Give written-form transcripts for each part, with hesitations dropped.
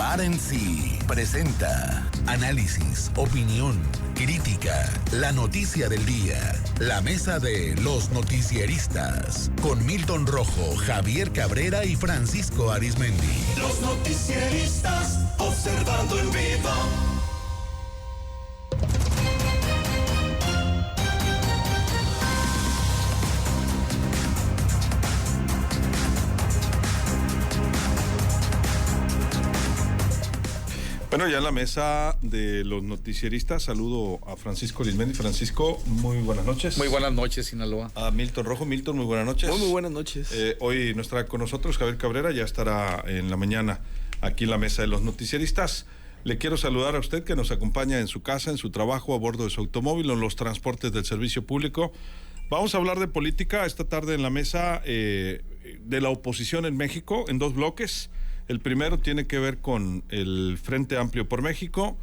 Mar en Sí presenta análisis, opinión, crítica, la noticia del día, la mesa de los noticieristas, con Milton Rojo, Javier Cabrera y Francisco Arizmendi. Los noticieristas observando en vivo. Bueno, ya en la mesa de los noticieristas saludo a Francisco Arizmendi. Francisco, muy buenas noches. Muy buenas noches, Sinaloa. A Milton Rojo. Milton, muy buenas noches. Muy buenas noches. Hoy no estará con nosotros Javier Cabrera, ya estará en la mañana aquí en la mesa de los noticieristas. Le quiero saludar a usted que nos acompaña en su casa, en su trabajo, a bordo de su automóvil, en los transportes del servicio público. Vamos a hablar de política esta tarde en la mesa de la oposición en México, en dos bloques. El primero tiene que ver con el Frente Amplio por México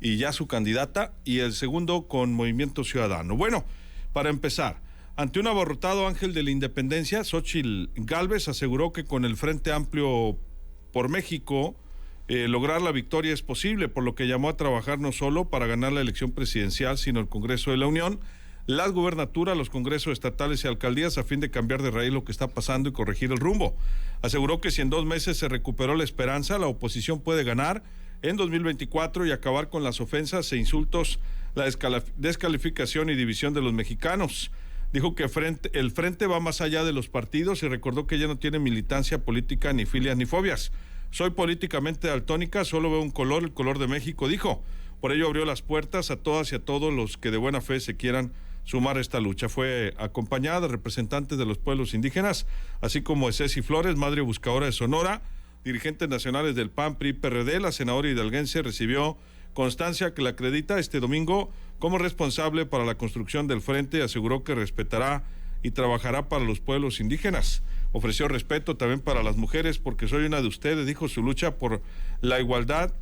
y ya su candidata, y el segundo con Movimiento Ciudadano. Bueno, para empezar, ante un abarrotado ángel de la independencia, Xóchitl Gálvez aseguró que con el Frente Amplio por México lograr la victoria es posible, por lo que llamó a trabajar no solo para ganar la elección presidencial, sino el Congreso de la Unión, las gubernaturas, los congresos estatales y alcaldías, a fin de cambiar de raíz lo que está pasando y corregir el rumbo. Aseguró que si en 2 meses se recuperó la esperanza, la oposición puede ganar en 2024 y acabar con las ofensas e insultos, la descalificación y división de los mexicanos. Dijo que el frente va más allá de los partidos y recordó que ella no tiene militancia política, ni filias, ni fobias. Soy políticamente daltónica, solo veo un color, el color de México, dijo. Por ello abrió las puertas a todas y a todos los que de buena fe se quieran sumar a esta lucha. Fue acompañada de representantes de los pueblos indígenas, así como de Ceci Flores, madre buscadora de Sonora, dirigentes nacionales del PAN, PRI, PRD. La senadora hidalguense recibió constancia que la acredita este domingo como responsable para la construcción del frente y aseguró que respetará y trabajará para los pueblos indígenas. Ofreció respeto también para las mujeres, porque soy una de ustedes, dijo. Su lucha por la igualdad,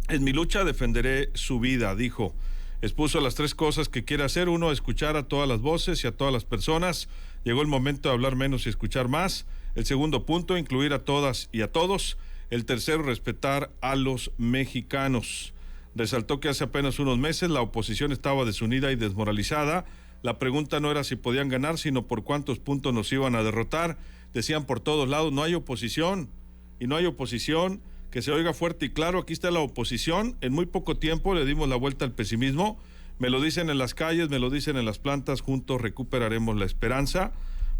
en mi lucha defenderé su vida, dijo. Expuso las 3 cosas que quiere hacer. 1, escuchar a todas las voces y a todas las personas. Llegó el momento de hablar menos y escuchar más. El segundo punto, incluir a todas y a todos. El tercero, respetar a los mexicanos. Resaltó que hace apenas unos meses la oposición estaba desunida y desmoralizada. La pregunta no era si podían ganar, sino por cuántos puntos nos iban a derrotar. Decían por todos lados, no hay oposición, y no hay oposición. Que se oiga fuerte y claro, aquí está la oposición. En muy poco tiempo le dimos la vuelta al pesimismo. Me lo dicen en las calles, me lo dicen en las plantas, juntos recuperaremos la esperanza.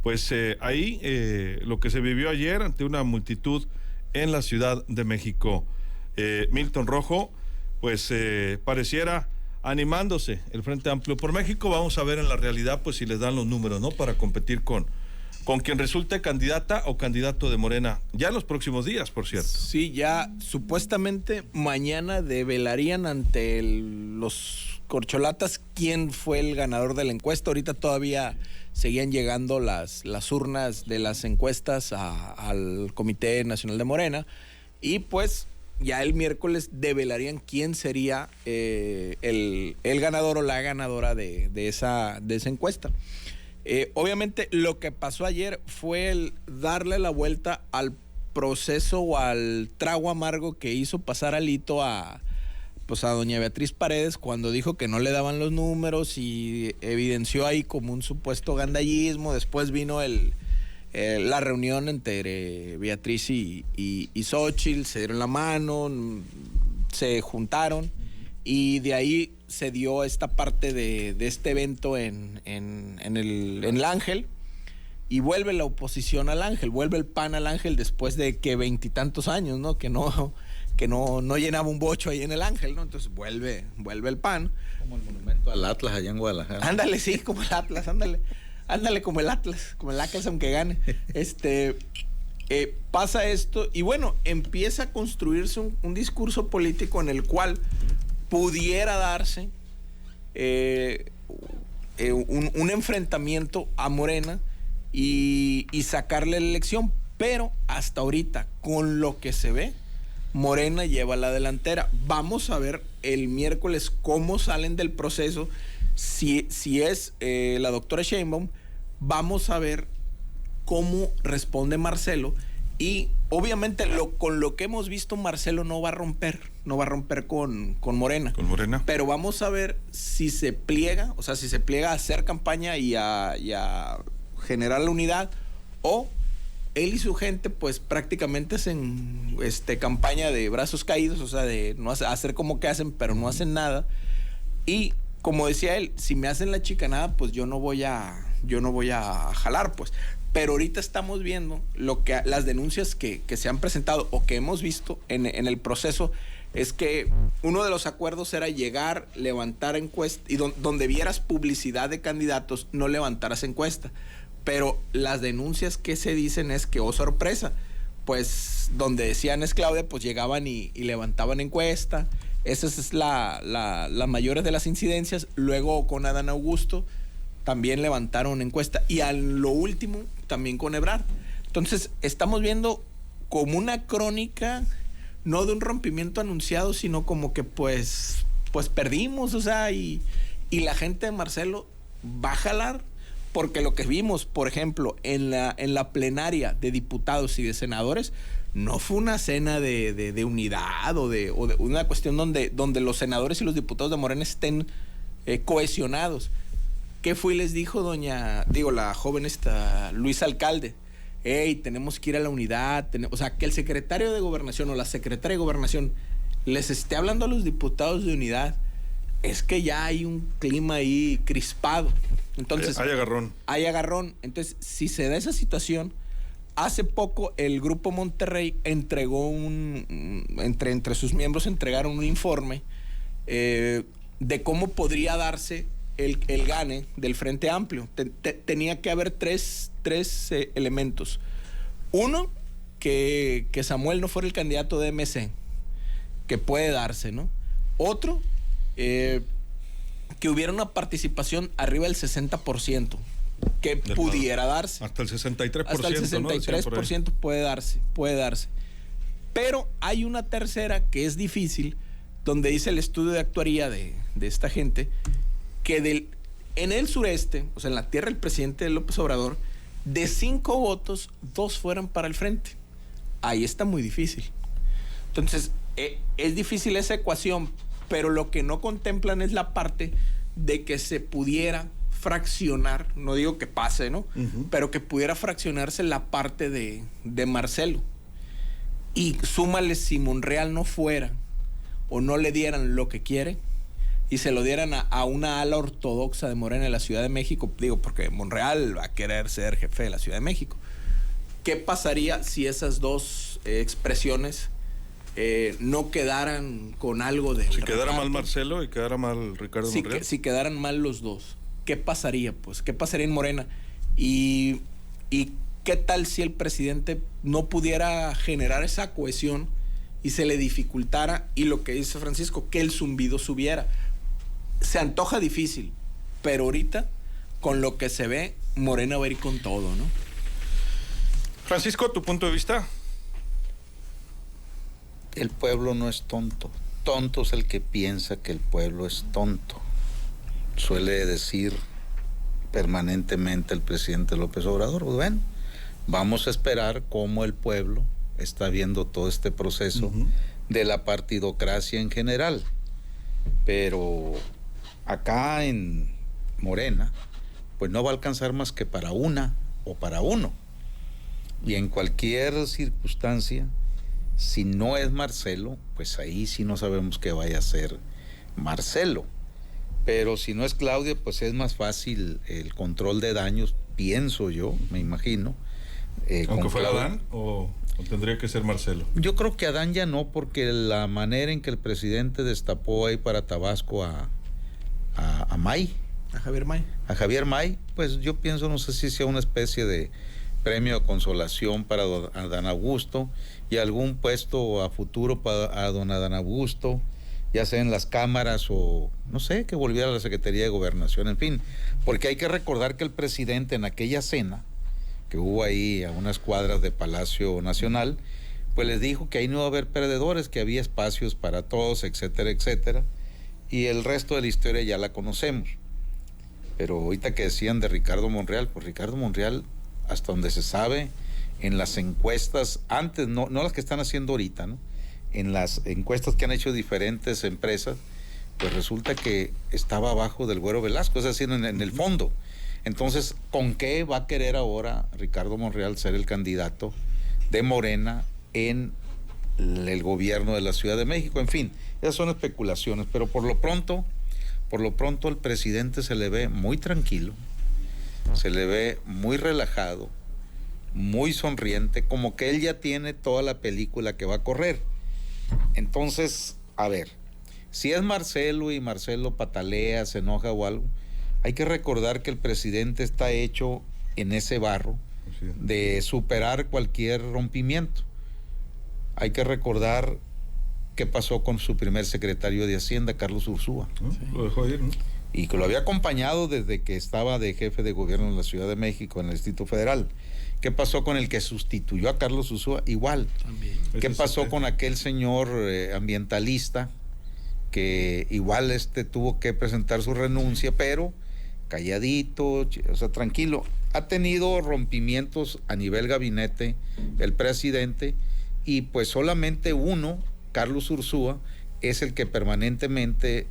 Pues ahí lo que se vivió ayer ante una multitud en la Ciudad de México. Milton Rojo, pues pareciera animándose el Frente Amplio por México. Vamos a ver en la realidad pues si les dan los números, ¿no? Para competir con quien resulte candidata o candidato de Morena, ya en los próximos días, por cierto. Sí, ya supuestamente mañana develarían ante los corcholatas quién fue el ganador de la encuesta. Ahorita todavía seguían llegando las urnas de las encuestas al Comité Nacional de Morena, y pues ya el miércoles develarían quién sería el ganador o la ganadora de esa encuesta. Obviamente lo que pasó ayer fue el darle la vuelta al proceso o al trago amargo que hizo pasar Alito a doña Beatriz Paredes cuando dijo que no le daban los números y evidenció ahí como un supuesto gandallismo. Después vino la reunión entre Beatriz y Xóchitl, se dieron la mano, se juntaron, y de ahí se dio esta parte de este evento en el Ángel, y vuelve la oposición al Ángel, vuelve el PAN al Ángel después de que 20 y tantos años, ¿no? Que no llenaba un bocho ahí en el Ángel, ¿no? Entonces vuelve el PAN. Como el monumento al Atlas allá en Guadalajara. Ándale, sí, como el Atlas, ándale como el Atlas aunque gane. Pasa esto y bueno, empieza a construirse un discurso político en el cual pudiera darse un enfrentamiento a Morena y sacarle la elección, pero hasta ahorita, con lo que se ve, Morena lleva la delantera. Vamos a ver el miércoles cómo salen del proceso. Si es la doctora Sheinbaum, vamos a ver cómo responde Marcelo, y obviamente con lo que hemos visto, Marcelo no va a romper con Morena. Con Morena. Pero vamos a ver si se pliega, o sea, si se pliega a hacer campaña y a generar la unidad, o él y su gente pues prácticamente hacen campaña de brazos caídos, o sea, de no hacer como que hacen, pero no hacen nada. Y como decía él, si me hacen la chicanada, pues yo no voy a jalar, pues. Pero ahorita estamos viendo las denuncias que se han presentado o que hemos visto en el proceso, es que uno de los acuerdos era llegar, levantar encuesta, y donde vieras publicidad de candidatos, no levantaras encuesta. Pero las denuncias que se dicen es que, oh sorpresa, pues donde decían es Claudia, pues llegaban y levantaban encuesta. Esa es la mayor de las incidencias. Luego con Adán Augusto también levantaron encuesta, y a lo último también con Ebrard. Entonces estamos viendo como una crónica, no de un rompimiento anunciado, sino como que pues perdimos, o sea, y la gente de Marcelo va a jalar, porque lo que vimos, por ejemplo, en la plenaria de diputados y de senadores, no fue una cena de unidad o de una cuestión donde los senadores y los diputados de Morena estén cohesionados. ¿Qué fue y les dijo la joven Luis Alcalde? Hey, tenemos que ir a la unidad. O sea, que el secretario de Gobernación o la secretaria de Gobernación les esté hablando a los diputados de unidad. Es que ya hay un clima ahí crispado. Entonces, hay agarrón. Hay agarrón. Entonces, si se da esa situación, hace poco el Grupo Monterrey entregó entre sus miembros entregaron un informe de cómo podría darse el gane del Frente Amplio. Tenía que haber tres elementos. Uno, que Samuel no fuera el candidato de MC, que puede darse, ¿no? Otro, que hubiera una participación arriba del 60%, que pudiera darse. Hasta el 63%. Hasta el 63%, ¿no? puede darse. Pero hay una tercera que es difícil, donde dice el estudio de actuaría de esta gente, que en el sureste, o sea, en la tierra del presidente López Obrador, de 5 votos, 2 fueran para el frente. Ahí está muy difícil. Entonces, es difícil esa ecuación, pero lo que no contemplan es la parte de que se pudiera fraccionar, no digo que pase, ¿no? Uh-huh. Pero que pudiera fraccionarse la parte de Marcelo. Y súmale si Monreal no fuera o no le dieran lo que quiere y se lo dieran a una ala ortodoxa de Morena en la Ciudad de México, digo, porque Monreal va a querer ser jefe de la Ciudad de México. ¿Qué pasaría si esas dos expresiones no quedaran con algo de... Si quedara mal Marcelo y quedara mal Ricardo Monreal. Si quedaran mal los dos, ¿qué pasaría? Pues, ¿qué pasaría en Morena? Y ¿qué tal si el presidente no pudiera generar esa cohesión y se le dificultara, y lo que dice Francisco, que el zumbido subiera? Se antoja difícil, pero ahorita, con lo que se ve, Morena va a ir con todo, ¿no? Francisco, ¿tu punto de vista? El pueblo no es tonto. Tonto es el que piensa que el pueblo es tonto. Suele decir permanentemente el presidente López Obrador. Bueno, vamos a esperar cómo el pueblo está viendo todo este proceso de la partidocracia en general. Pero acá en Morena, pues no va a alcanzar más que para una o para uno. Y en cualquier circunstancia, si no es Marcelo, pues ahí sí no sabemos qué vaya a ser Marcelo. Pero si no es Claudia, pues es más fácil el control de daños, pienso yo, me imagino. ¿Aunque fuera Adán o tendría que ser Marcelo? Yo creo que Adán ya no, porque la manera en que el presidente destapó ahí para Tabasco a May. A Javier May. A Javier May, pues yo pienso, no sé si sea una especie de premio de consolación para Adán Augusto y algún puesto a futuro para don Adán Augusto, ya sea en las cámaras o no sé, que volviera a la Secretaría de Gobernación, en fin, porque hay que recordar que el presidente en aquella cena que hubo ahí a unas cuadras de Palacio Nacional, pues les dijo que ahí no iba a haber perdedores, que había espacios para todos, etcétera, etcétera, y el resto de la historia ya la conocemos. Pero ahorita que decían de Ricardo Monreal, pues Ricardo Monreal, hasta donde se sabe, en las encuestas, antes, no las que están haciendo ahorita, ¿no? En las encuestas que han hecho diferentes empresas, pues resulta que estaba abajo del Güero Velasco, es decir, en el fondo. Entonces, ¿con qué va a querer ahora Ricardo Monreal ser el candidato de Morena en el gobierno de la Ciudad de México? En fin, esas son especulaciones, pero por lo pronto el presidente se le ve muy tranquilo, se le ve muy relajado, muy sonriente, como que él ya tiene toda la película que va a correr. Entonces, a ver, si es Marcelo y Marcelo patalea, se enoja o algo, hay que recordar que el presidente está hecho en ese barro de superar cualquier rompimiento. Hay que recordar qué pasó con su primer secretario de Hacienda, Carlos Ursúa. ¿No? Sí. Lo dejó ir, ¿no? Y que lo había acompañado desde que estaba de jefe de gobierno en la Ciudad de México, en el Distrito Federal. ¿Qué pasó con el que sustituyó a Carlos Ursúa? Igual. También. ¿Qué pasó con aquel señor ambientalista que igual tuvo que presentar su renuncia, pero calladito, o sea, tranquilo? Ha tenido rompimientos a nivel gabinete el presidente, y pues solamente uno, Carlos Ursúa, es el que permanentemente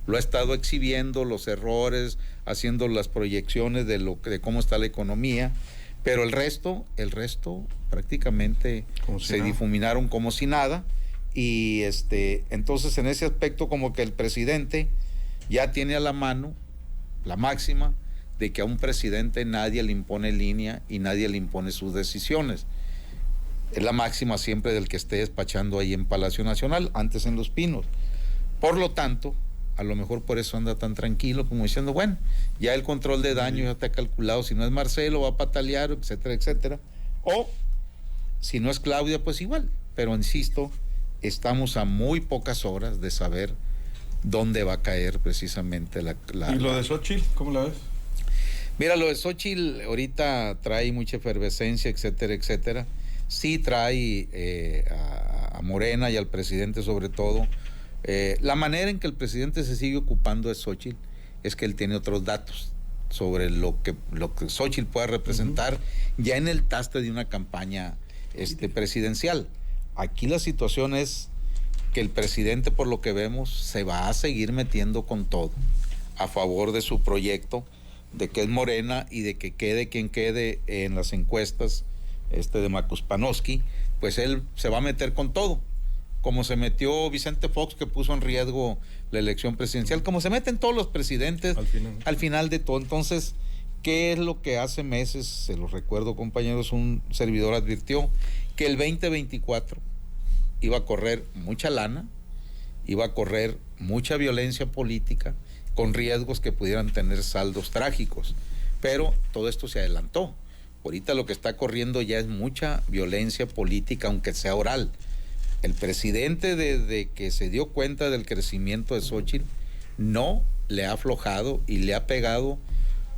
lo ha estado exhibiendo, los errores, haciendo las proyecciones de cómo está la economía, pero el resto prácticamente se difuminaron como si nada. Y entonces en ese aspecto como que el presidente ya tiene a la mano la máxima de que a un presidente nadie le impone línea y nadie le impone sus decisiones. Es la máxima siempre del que esté despachando ahí en Palacio Nacional, antes en Los Pinos. Por lo tanto, a lo mejor por eso anda tan tranquilo, como diciendo, bueno, ya el control de daño ya está calculado, si no es Marcelo va a patalear, etcétera, etcétera. O si no es Claudia, pues igual. Pero insisto, estamos a muy pocas horas de saber dónde va a caer precisamente la... ¿Y lo de Xóchitl, cómo la ves? Mira, lo de Xóchitl ahorita trae mucha efervescencia, etcétera, etcétera. Sí trae a Morena y al presidente sobre todo. La manera en que el presidente se sigue ocupando de Xóchitl es que él tiene otros datos sobre lo que Xóchitl pueda representar ya en el taste de una campaña presidencial. Aquí la situación es que el presidente, por lo que vemos, se va a seguir metiendo con todo a favor de su proyecto, de que es Morena y de que quede quien quede en las encuestas de Macuspanoski, pues él se va a meter con todo, como se metió Vicente Fox, que puso en riesgo la elección presidencial, como se meten todos los presidentes al final de todo. Entonces, ¿qué es lo que hace meses, se los recuerdo, compañeros, un servidor advirtió? Que el 2024 iba a correr mucha lana, iba a correr mucha violencia política, con riesgos que pudieran tener saldos trágicos, pero todo esto se adelantó. Ahorita lo que está corriendo ya es mucha violencia política, aunque sea oral. El presidente, desde que se dio cuenta del crecimiento de Xóchitl, no le ha aflojado y le ha pegado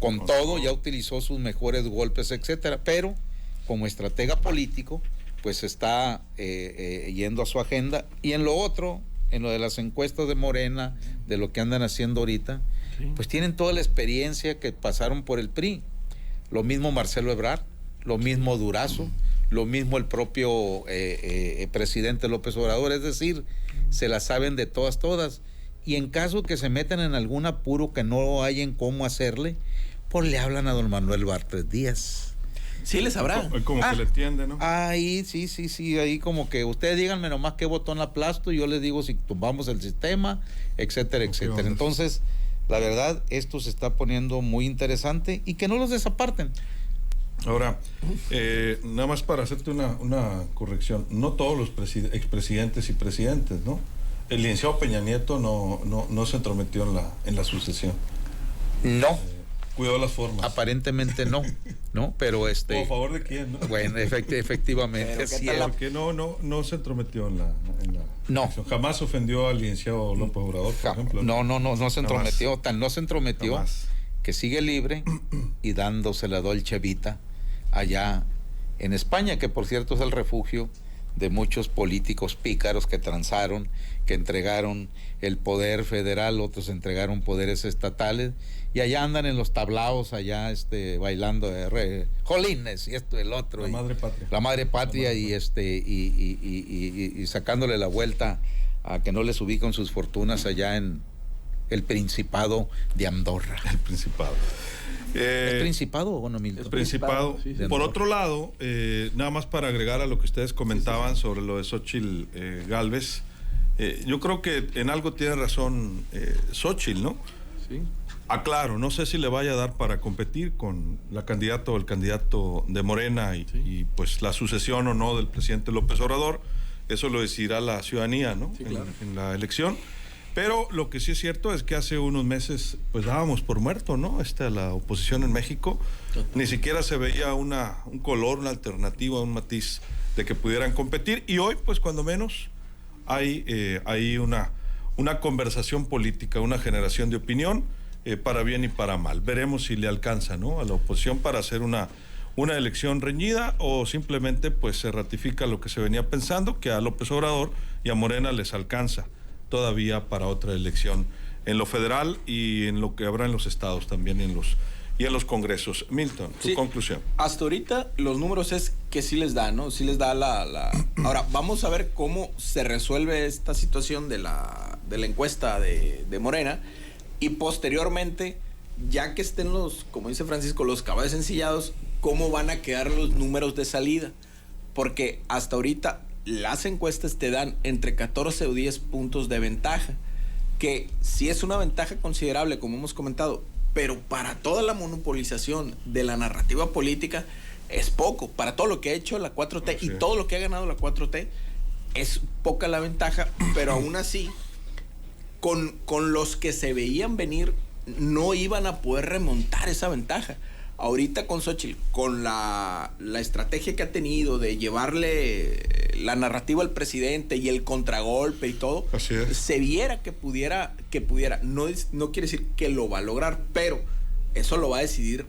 con todo, ya utilizó sus mejores golpes, etcétera, pero como estratega político, pues está yendo a su agenda. Y en lo otro, en lo de las encuestas de Morena, de lo que andan haciendo ahorita, pues tienen toda la experiencia que pasaron por el PRI. Lo mismo Marcelo Ebrard, lo mismo Durazo, lo mismo el propio presidente López Obrador, es decir, se la saben de todas. Y en caso que se metan en algún apuro que no hayan cómo hacerle, pues le hablan a don Manuel Bartlett Díaz. Sí les sabrá. Como que le entiende, ¿no? Ahí, sí, ahí como que ustedes díganme nomás qué botón aplasto y yo les digo si tumbamos el sistema, etcétera, etcétera. Entonces, la verdad, esto se está poniendo muy interesante y que no los desaparten. Ahora, nada más para hacerte una corrección, no todos los expresidentes y presidentes, ¿no? El licenciado Peña Nieto no se entrometió en la sucesión. No. Cuidó las formas. Aparentemente no, pero ¿a favor de quién, no? Bueno, efectivamente sí. Porque no se entrometió en la no. Jamás ofendió al licenciado López Obrador, por ejemplo. No se entrometió, no se entrometió Jamás. Que sigue libre y dándose la Dolce Vita allá en España, que por cierto es el refugio de muchos políticos pícaros que transaron, que entregaron el poder federal, otros entregaron poderes estatales, y allá andan en los tablaos, allá bailando jolines y esto, el otro. La madre patria. La madre patria, y sacándole la vuelta a que no les ubican sus fortunas allá en el Principado de Andorra. El Principado. ¿Es Principado o no, Milton? El Principado. Sí, sí. Por otro lado, nada más para agregar a lo que ustedes comentaban sobre lo de Xóchitl Gálvez, yo creo que en algo tiene razón Xóchitl, ¿no? Sí. Aclaro, no sé si le vaya a dar para competir con la candidata o el candidato de Morena y pues la sucesión o no del presidente López Obrador. Eso lo decidirá la ciudadanía, ¿no? Sí, claro. En la elección. Pero lo que sí es cierto es que hace unos meses pues dábamos por muerto, ¿no? La oposición en México. Ni siquiera se veía un color, una alternativa, un matiz de que pudieran competir. Y hoy, pues cuando menos, hay una conversación política, una generación de opinión, para bien y para mal. Veremos si le alcanza, ¿no?, a la oposición para hacer una elección reñida, o simplemente pues se ratifica lo que se venía pensando, que a López Obrador y a Morena les alcanza todavía para otra elección en lo federal y en lo que habrá en los estados también y en los congresos. Milton, tu conclusión. Hasta ahorita los números es que sí les da, ¿no? Sí les da Ahora, vamos a ver cómo se resuelve esta situación de la encuesta de Morena, y posteriormente, ya que estén como dice Francisco, los caballos ensillados, cómo van a quedar los números de salida. Porque hasta ahorita las encuestas te dan entre 14 o 10 puntos de ventaja, que sí es una ventaja considerable, como hemos comentado, pero para toda la monopolización de la narrativa política es poco. Para todo lo que ha hecho la 4T y todo lo que ha ganado la 4T, es poca la ventaja, pero aún así, con los que se veían venir, no iban a poder remontar esa ventaja. Ahorita con Xóchitl, con la estrategia que ha tenido de llevarle la narrativa al presidente y el contragolpe y todo, se viera que pudiera. No quiere decir que lo va a lograr, pero eso lo va a decidir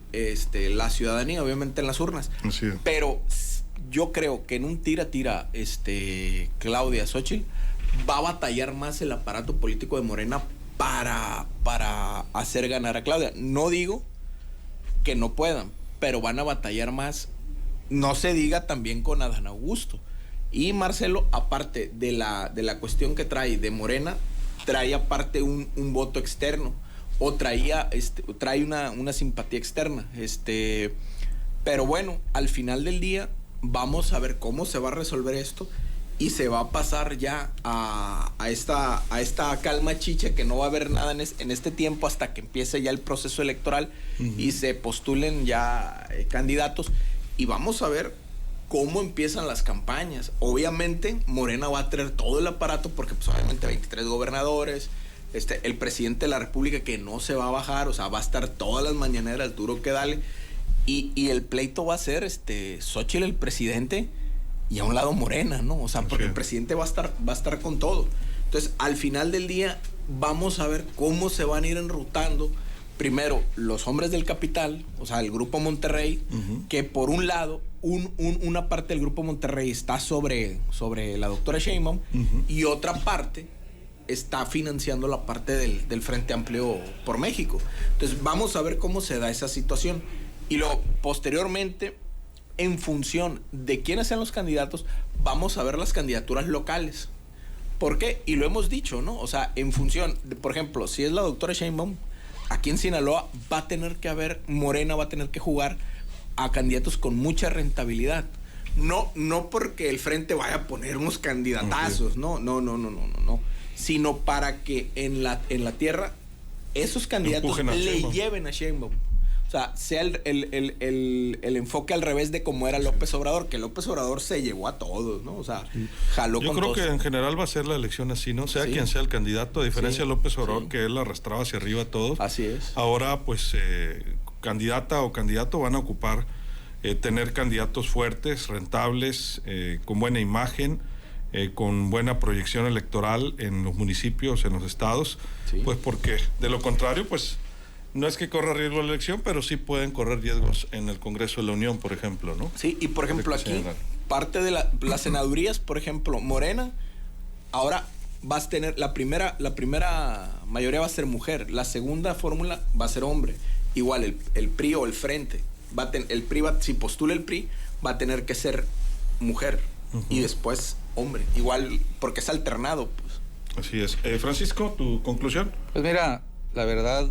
la ciudadanía, obviamente en las urnas. Pero yo creo que en un tira-tira Claudia Xóchitl va a batallar más el aparato político de Morena para hacer ganar a Claudia. No digo que no puedan, pero van a batallar más. No se diga también con Adán Augusto. Y Marcelo, aparte de la cuestión que trae de Morena, trae aparte un voto externo, o trae una simpatía externa. Pero bueno, al final del día vamos a ver cómo se va a resolver esto, y se va a pasar ya a esta calma chicha, que no va a haber nada en este tiempo hasta que empiece ya el proceso electoral y se postulen ya candidatos, y vamos a ver cómo empiezan las campañas. Obviamente Morena va a tener todo el aparato, porque pues obviamente 23 gobernadores, el presidente de la República, que no se va a bajar, o sea, va a estar todas las mañaneras duro que dale, y el pleito va a ser Xóchitl el presidente y a un lado Morena, ¿no? O sea, porque el presidente va a estar con todo. Entonces, al final del día, vamos a ver cómo se van a ir enrutando. Primero, los hombres del capital, o sea, el Grupo Monterrey, que por un lado, una parte del Grupo Monterrey está sobre la doctora Sheinbaum, y otra parte está financiando la parte del Frente Amplio por México. Entonces, vamos a ver cómo se da esa situación. Y luego, posteriormente, en función de quiénes sean los candidatos, vamos a ver las candidaturas locales. ¿Por qué? Y lo hemos dicho, ¿no? O sea, en función de, por ejemplo, si es la doctora Sheinbaum, aquí en Sinaloa Morena va a tener que jugar a candidatos con mucha rentabilidad. No porque el frente vaya a poner unos candidatazos, no. Sino para que en la tierra esos candidatos le lleven a Sheinbaum. O sea, sea el enfoque al revés de cómo era López Obrador, que López Obrador se llevó a todos, ¿no? O sea, jaló con todos. Yo creo que en general va a ser la elección así, ¿no? Sea quien sea el candidato, a diferencia de López Obrador, que él arrastraba hacia arriba a todos. Así es. Ahora, pues, candidata o candidato van a ocupar tener candidatos fuertes, rentables, con buena imagen, con buena proyección electoral en los municipios, en los estados, pues porque de lo contrario, pues no es que corra riesgo la elección, pero sí pueden correr riesgos en el Congreso de la Unión, por ejemplo, ¿no? Sí, y por ejemplo parte de las senadurías, por ejemplo, Morena, ahora vas a tener la primera mayoría va a ser mujer, la segunda fórmula va a ser hombre. Igual el PRI o el Frente, si postula el PRI, va a tener que ser mujer y después hombre. Igual, porque es alternado, pues. Así es. Francisco, ¿tu conclusión? Pues mira, la verdad,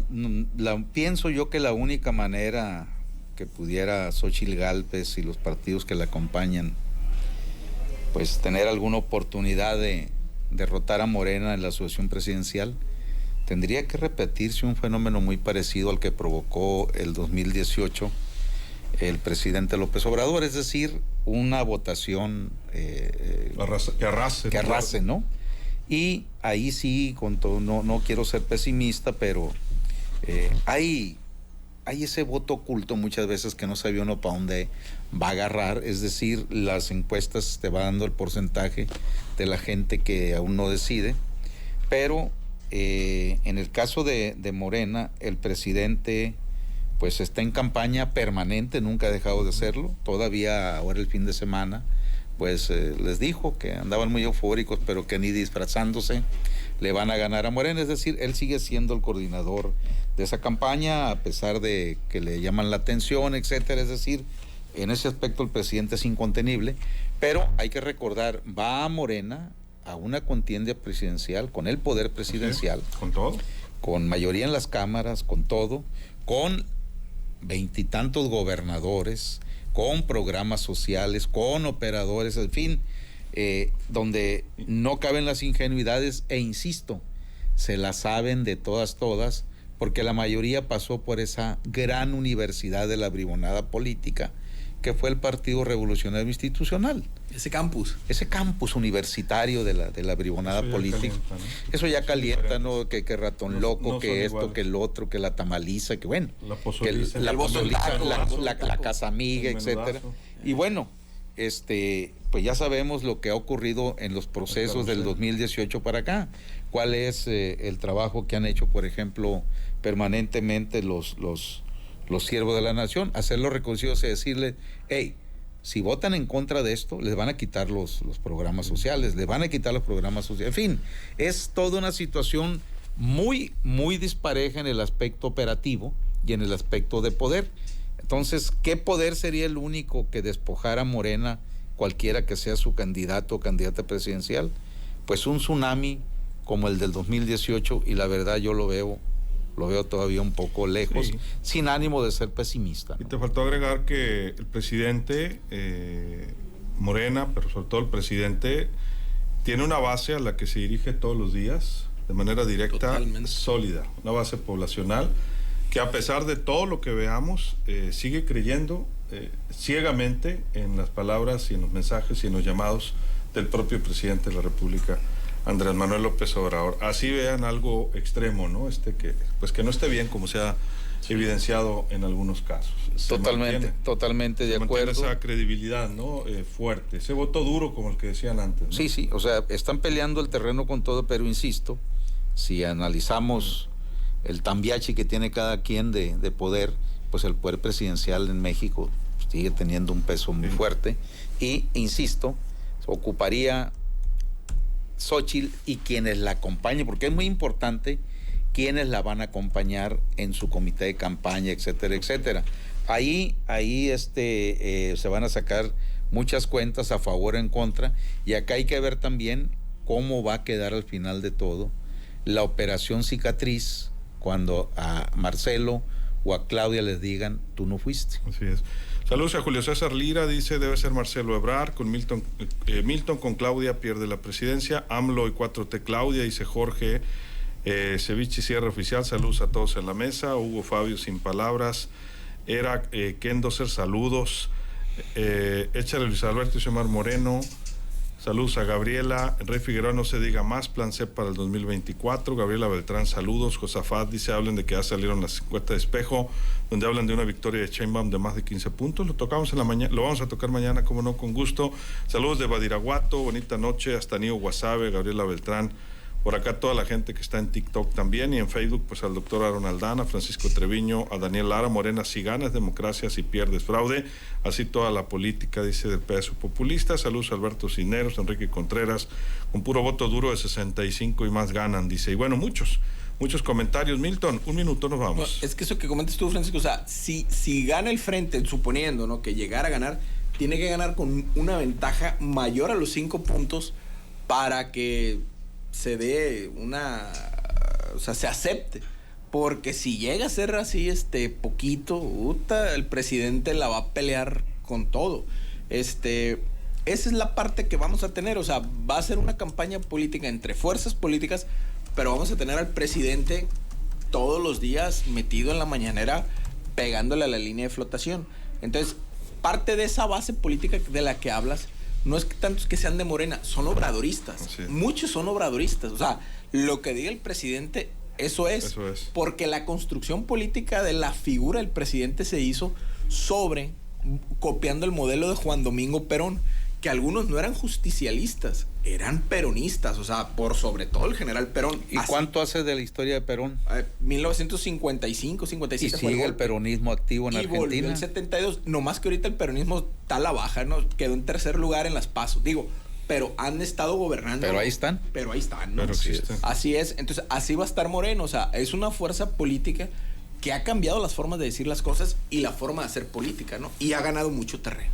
pienso yo que la única manera que pudiera Xóchitl Gálvez y los partidos que la acompañan, pues tener alguna oportunidad de derrotar a Morena en la sucesión presidencial, tendría que repetirse un fenómeno muy parecido al que provocó el 2018 el presidente López Obrador, es decir, una votación que arrase, ¿no? Y ahí sí, con todo, no quiero ser pesimista, pero hay ese voto oculto muchas veces que no sabe uno para dónde va a agarrar, es decir, las encuestas te va dando el porcentaje de la gente que aún no decide, pero en el caso de Morena, el presidente pues está en campaña permanente, nunca ha dejado de hacerlo, todavía ahora el fin de semana pues les dijo que andaban muy eufóricos, pero que ni disfrazándose le van a ganar a Morena, es decir, él sigue siendo el coordinador de esa campaña, a pesar de que le llaman la atención, etcétera, es decir, en ese aspecto el presidente es incontenible, pero hay que recordar, va a Morena a una contienda presidencial, con el poder presidencial, ¿sí? Con todo, con mayoría en las cámaras, con todo, con 20 y tantos gobernadores, con programas sociales, con operadores, en fin, donde no caben las ingenuidades, e insisto, se las saben de todas, porque la mayoría pasó por esa gran universidad de la bribonada política, que fue el Partido Revolucionario Institucional. Ese campus universitario de la bribonada política. Calienta, ¿no? Eso ya calienta, ¿no? Que ratón loco, que esto, iguales. que el otro, que la tamaliza, que bueno, La pozoliza, la casa amiga, etcétera. Y bueno, pues ya sabemos lo que ha ocurrido en los procesos del 2018 para acá. ¿Cuál es el trabajo que han hecho, por ejemplo, permanentemente los siervos de la nación? Hacerlos reconocidos y decirles, hey, si votan en contra de esto, les van a quitar los programas sociales, les van a quitar los programas sociales. En fin, es toda una situación muy, muy dispareja en el aspecto operativo y en el aspecto de poder. Entonces, ¿qué poder sería el único que despojara a Morena, cualquiera que sea su candidato o candidata presidencial? Pues un tsunami como el del 2018, y la verdad yo lo veo todavía un poco lejos, sí, sin ánimo de ser pesimista, ¿no? Y te faltó agregar que el presidente, Morena, pero sobre todo el presidente, tiene una base a la que se dirige todos los días, de manera directa, totalmente sólida, una base poblacional que, a pesar de todo lo que veamos, sigue creyendo ciegamente en las palabras y en los mensajes y en los llamados del propio presidente de la República, Andrés Manuel López Obrador. Así vean algo extremo, ¿no? Que no esté bien, como se ha evidenciado en algunos casos. Totalmente de acuerdo. Esa credibilidad, ¿no? Fuerte, ese voto duro como el que decían antes, ¿no? Sí, o sea, están peleando el terreno con todo, pero insisto, si analizamos el tambiachi que tiene cada quien de poder, pues el poder presidencial en México sigue teniendo un peso muy fuerte, y insisto, ocuparía Xóchitl y quienes la acompañen, porque es muy importante quienes la van a acompañar en su comité de campaña, etcétera, etcétera. Ahí se van a sacar muchas cuentas a favor o en contra, y acá hay que ver también cómo va a quedar al final de todo la operación cicatriz cuando a Marcelo o a Claudia les digan, tú no fuiste. Así es. Saludos a Julio César Lira, dice, debe ser Marcelo Ebrard, con Milton con Claudia pierde la presidencia, AMLO y 4T Claudia, dice Jorge Ceviche Sierra Oficial, saludos a todos en la mesa, Hugo Fabio sin palabras, era Kendoser, saludos, échale Luis Alberto y Xomar Moreno, saludos a Gabriela, Rey Figueroa, no se diga más, plan C para el 2024, Gabriela Beltrán, saludos, Josafat dice, hablen de que ya salieron las encuestas de espejo, donde hablan de una victoria de Sheinbaum de más de 15 puntos, lo tocamos en la mañana, lo vamos a tocar mañana, como no, con gusto, saludos de Badiraguato, bonita noche, hasta Nío Guasave, Gabriela Beltrán, Por acá toda la gente que está en TikTok también y en Facebook, pues al doctor Aaron Aldana, Francisco Treviño, a Daniel Lara, Morena, si ganas democracia, si pierdes fraude, así toda la política, dice, del pedazo populista. Saludos a Alberto Cisneros, Enrique Contreras, con puro voto duro de 65 y más ganan, dice. Y bueno, muchos comentarios. Milton, un minuto, nos vamos. No, es que eso que comentas tú, Francisco, o sea, si gana el frente, suponiendo, ¿no?, que llegara a ganar, tiene que ganar con una ventaja mayor a los 5 puntos para que se dé o sea, se acepte. Porque si llega a ser así, poquito, el presidente la va a pelear con todo. Esa es la parte que vamos a tener, o sea, va a ser una campaña política entre fuerzas políticas, pero vamos a tener al presidente todos los días metido en la mañanera pegándole a la línea de flotación. Entonces, parte de esa base política de la que hablas no es que tantos que sean de Morena, son obradoristas. Sí. Muchos son obradoristas. O sea, lo que diga el presidente, eso es. Porque la construcción política de la figura del presidente se hizo copiando el modelo de Juan Domingo Perón, que algunos no eran justicialistas, eran peronistas, o sea, por sobre todo el general Perón. ¿Y cuánto hace de la historia de Perón? 1955, 57. ¿Y sigue el peronismo activo en Argentina? Y volvió en 72, nomás que ahorita el peronismo está a la baja, ¿no? Quedó en tercer lugar en las PASO. Digo, pero han estado gobernando. Pero ahí están. ¿no? Pero existen. Así es. Entonces, así va a estar Moreno, o sea, es una fuerza política que ha cambiado las formas de decir las cosas y la forma de hacer política, ¿no? Y ha ganado mucho terreno.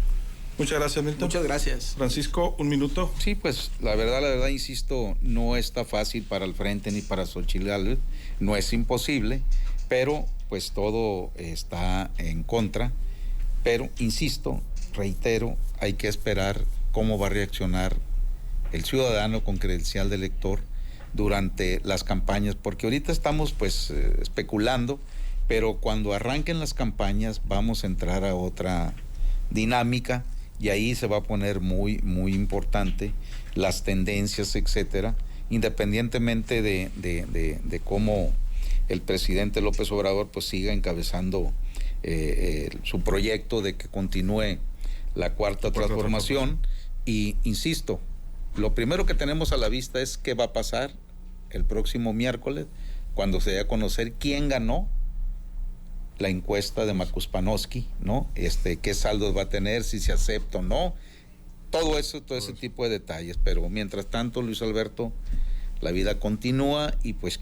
Muchas gracias, Milton. Muchas gracias. Francisco, un minuto. Sí, pues la verdad, insisto, no está fácil para el Frente ni para Xochitl Gálvez, no es imposible, pero pues todo está en contra. Pero, insisto, reitero, hay que esperar cómo va a reaccionar el ciudadano con credencial de elector durante las campañas, porque ahorita estamos pues especulando, pero cuando arranquen las campañas vamos a entrar a otra dinámica. Y ahí se va a poner muy, muy importante las tendencias, etcétera, independientemente de cómo el presidente López Obrador pues siga encabezando su proyecto de que continúe la cuarta transformación. Y insisto, lo primero que tenemos a la vista es qué va a pasar el próximo miércoles cuando se dé a conocer quién ganó la encuesta de Macuspanoski, ¿no? Qué saldos va a tener, si se acepta o no, todo ese tipo de detalles. Pero mientras tanto, Luis Alberto, la vida continúa y pues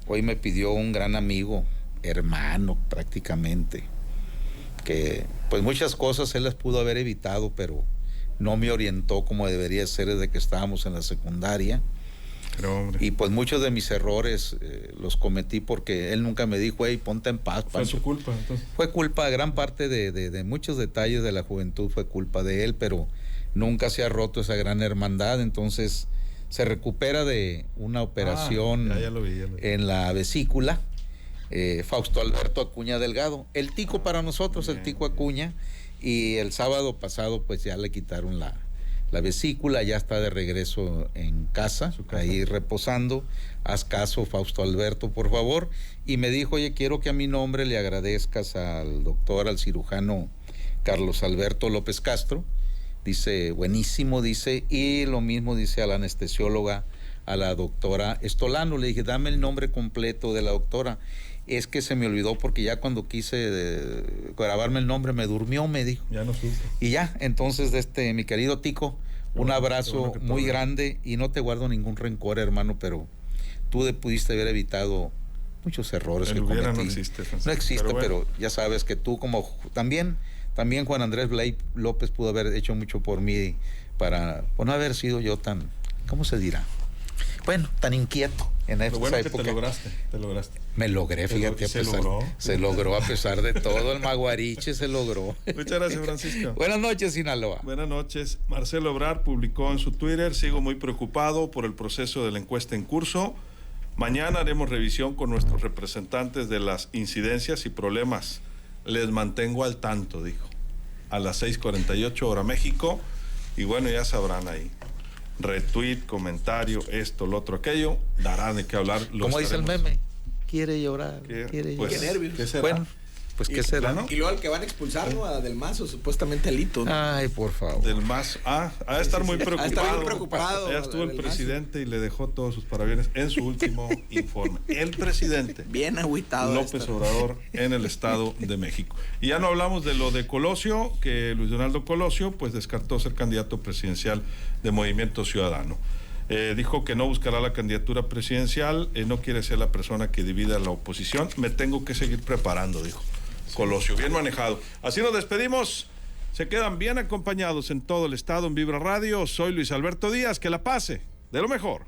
hoy me pidió un gran amigo, hermano prácticamente, que pues muchas cosas él las pudo haber evitado, pero no me orientó como debería ser desde que estábamos en la secundaria. Y pues muchos de mis errores los cometí porque él nunca me dijo, hey, ponte en paz. ¿Fue su culpa entonces? Fue culpa, gran parte de muchos detalles de la juventud fue culpa de él, pero nunca se ha roto esa gran hermandad. Entonces se recupera de una operación ya lo vi. En la vesícula. Fausto Alberto Acuña Delgado, el tico para nosotros, el tico Acuña, y el sábado pasado pues ya le quitaron la vesícula, ya está de regreso en casa, ahí reposando. Haz caso, Fausto Alberto, por favor. Y me dijo, oye, quiero que a mi nombre le agradezcas al cirujano Carlos Alberto López Castro. Dice, buenísimo, dice, y lo mismo dice a la anestesióloga, a la doctora Estolano. Le dije, dame el nombre completo de la doctora. Es que se me olvidó porque ya cuando quise grabarme el nombre me durmió, me dijo. Ya no supe. Y ya, entonces, mi querido Tico, un abrazo muy grande y no te guardo ningún rencor, hermano, pero tú pudiste haber evitado muchos errores que cometí. No existe, Francisco. No existe, pero ya sabes que tú como también Juan Andrés Blake López pudo haber hecho mucho por mí para no haber sido yo tan, ¿cómo se dirá? Bueno, tan inquieto en esa época. Que te lograste. Me logré, fíjate. Se logró a pesar de todo, el maguariche se logró. Muchas gracias, Francisco. Buenas noches, Sinaloa. Buenas noches. Marcelo Ebrard publicó en su Twitter, sigo muy preocupado por el proceso de la encuesta en curso. Mañana haremos revisión con nuestros representantes de las incidencias y problemas. Les mantengo al tanto, dijo. A las 6:48 hora México. Y bueno, ya sabrán ahí. Retweet, comentario, esto, lo otro, aquello, dará de qué hablar. ¿Cómo dice el meme? Quiere llorar, quiere pues, llorar. Qué nervios. ¿Qué será? Bueno, Pues qué será, ¿no? Y luego al que van a expulsar, ¿no? A Del Mazo, supuestamente Alito, ¿no? Ay, por favor. Del MAS. Ha de estar muy preocupado. Ha de estar muy preocupado. Ya estuvo el Del presidente y le dejó todos sus parabienes en su último informe. El presidente. Bien agüitado. López Obrador en el Estado de México. Y ya no hablamos de lo de Colosio, que Luis Donaldo Colosio pues descartó ser candidato presidencial de Movimiento Ciudadano. Dijo que no buscará la candidatura presidencial, no quiere ser la persona que divida la oposición. Me tengo que seguir preparando, dijo Colosio. Bien manejado. Así nos despedimos. Se quedan bien acompañados en todo el estado en Vibra Radio. Soy Luis Alberto Díaz. Que la pase de lo mejor.